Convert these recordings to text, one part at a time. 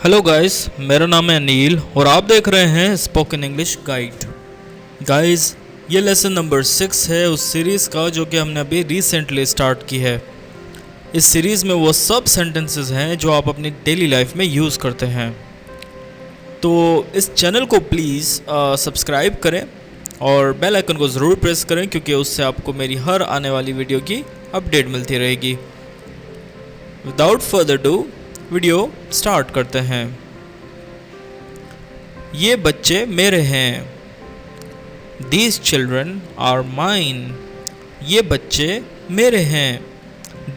Hello guys, मेरा नाम है अनिल और आप देख रहे हैं स्पोकन इंग्लिश गाइड। गाइस, ये लेसन नंबर 6 है उस सीरीज़ का जो कि हमने अभी रिसेंटली स्टार्ट की है। इस सीरीज़ में वो सब सेंटेंसेस हैं जो आप अपनी डेली लाइफ में यूज़ करते हैं। तो इस चैनल को प्लीज़ सब्सक्राइब करें और बेल आइकन को ज़रूर प्रेस करें क्योंकि उससे आपको मेरी हर आने वाली वीडियो की अपडेट मिलती रहेगी। Without further do video start करते हैं। ये बच्चे मेरे हैं। These children are mine. ये बच्चे मेरे हैं।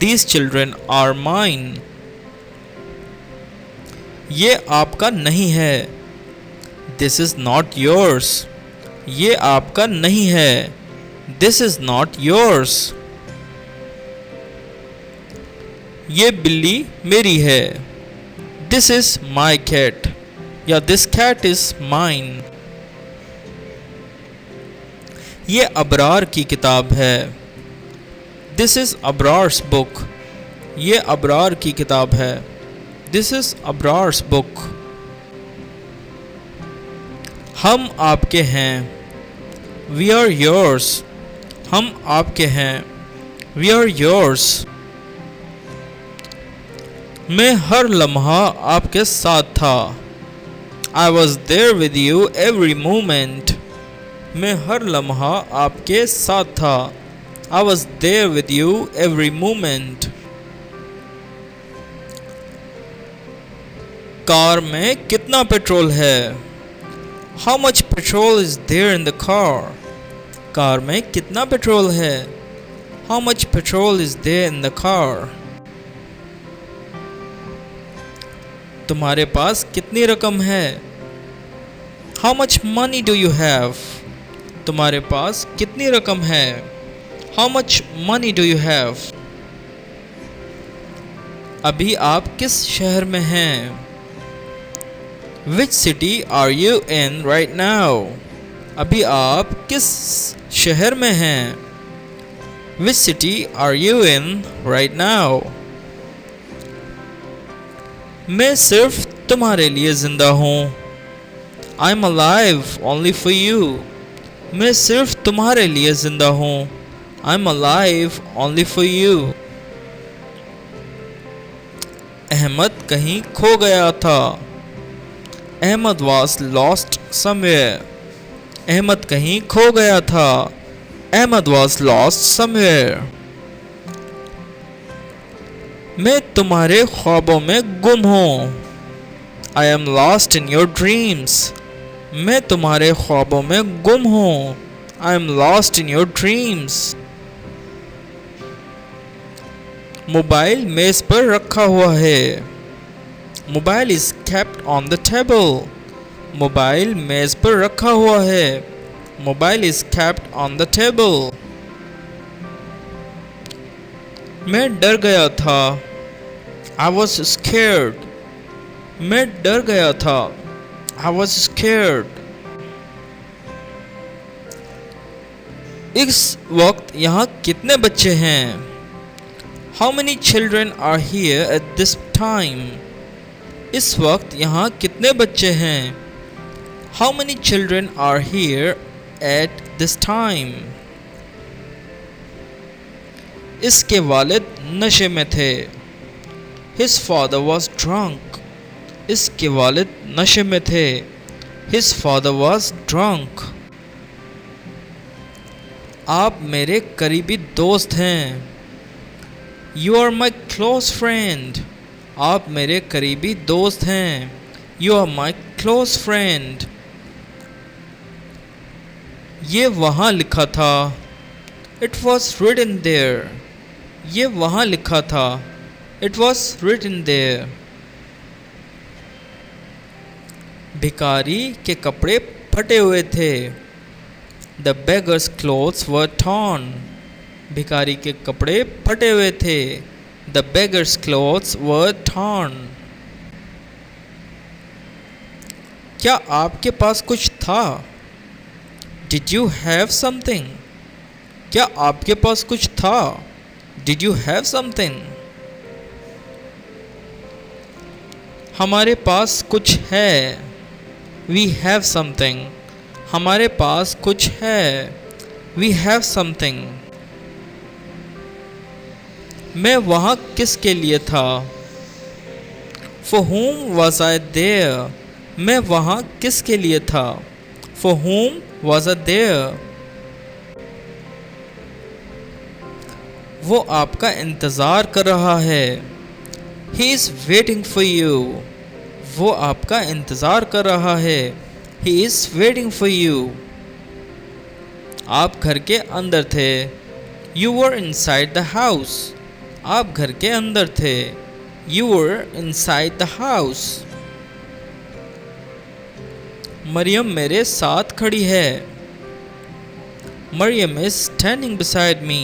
These children are mine. ये आपका नहीं है। This is not yours. ये आपका नहीं है। This is not yours. ये बिल्ली मेरी है। This is my cat. या this cat is mine. ये अबरार की किताब है। This is अबरार्स book. ये अबरार की किताब है। This is अबरार्स book. हम आपके हैं। We are yours. हम आपके हैं। We are yours. मैं हर लम्हा आपके साथ था। I was there with you every moment. मैं हर लम्हा आपके साथ था। I was there with you every moment. Car में कितना पेट्रोल है? How much petrol is there in the car? Car में कितना पेट्रोल है? How much petrol is there in the car? तुम्हारे पास कितनी रकम है? How much money do you have? तुम्हारे पास कितनी रकम है? How much money do you have? अभी आप किस शहर में हैं? Which city are you in right now? अभी आप किस शहर में हैं? Which city are you in right now? मैं सिर्फ तुम्हारे लिए जिंदा हूँ। I'm alive only for you. मैं सिर्फ तुम्हारे लिए जिंदा हूँ। I'm alive only for you. Ahmad कहीं खो गया था। Ahmed was lost somewhere. Ahmad कहीं खो गया था। Ahmed was lost somewhere. मैं तुम्हारे ख्वाबों में गुम हूँ। I am lost in your dreams. मैं तुम्हारे ख्वाबों में गुम हूँ। I am lost in your dreams. Mobile मेज पर रखा हुआ है। Mobile is kept on the table. Mobile मेज पर रखा हुआ है। Mobile is kept on the table. मैं डर गया था। I was scared. मैं डर गया था। I was scared. इस वक्त यहाँ कितने बच्चे हैं? How many children are here at this time? इस वक्त यहाँ कितने बच्चे हैं? How many children are here at this time? इसके वालिद नशे में थे। His father was drunk. इसके वालिद नशे में थे। His father was drunk. आप मेरे करीबी दोस्त हैं। You are my close friend. आप मेरे करीबी दोस्त हैं। You are my close friend. ये वहाँ लिखा था। It was written there. ये वहाँ लिखा था। It was written there. भिखारी के कपड़े फटे हुए थे। The beggar's clothes were torn. भिखारी के कपड़े फटे हुए थे। The beggar's clothes were torn. क्या आपके पास कुछ था? Did you have something? क्या आपके पास कुछ था? Did you have something? हमारे पास कुछ है। We have something. हमारे पास कुछ है। We have something. मैं वहाँ किसके लिए था? For whom was I there? मैं वहाँ किसके लिए था? For whom was I there? वो आपका इंतज़ार कर रहा है। He is waiting for you. वो आपका इंतज़ार कर रहा है। He is waiting for you. आप घर के अंदर थे। You were inside the house. आप घर के अंदर थे। You were inside the house. Maryam मेरे साथ खड़ी है। Mariam is standing beside me.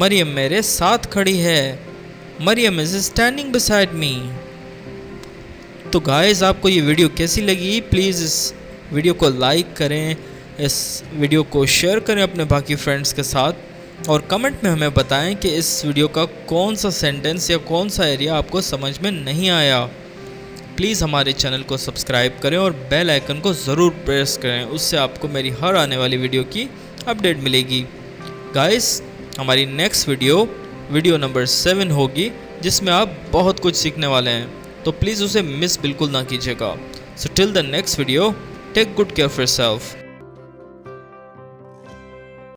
Maryam मेरे साथ खड़ी है। Mariam is standing beside me. तो गाइस, आपको ये वीडियो कैसी लगी? प्लीज़ इस वीडियो को लाइक करें, इस वीडियो को शेयर करें अपने बाकी फ्रेंड्स के साथ, और कमेंट में हमें बताएं कि इस वीडियो का कौन सा सेंटेंस या कौन सा एरिया आपको समझ में नहीं आया। प्लीज़ हमारे चैनल को सब्सक्राइब करें और बेल आइकन को ज़रूर प्रेस करें, उससे आपको मेरी हर आने वाली वीडियो की अपडेट मिलेगी। गाइस, हमारी नेक्स्ट वीडियो नंबर 7 होगी, जिसमें आप बहुत कुछ सीखने वाले हैं, तो प्लीज़ उसे मिस बिल्कुल ना कीजिएगा। So till the next video, take good care of yourself.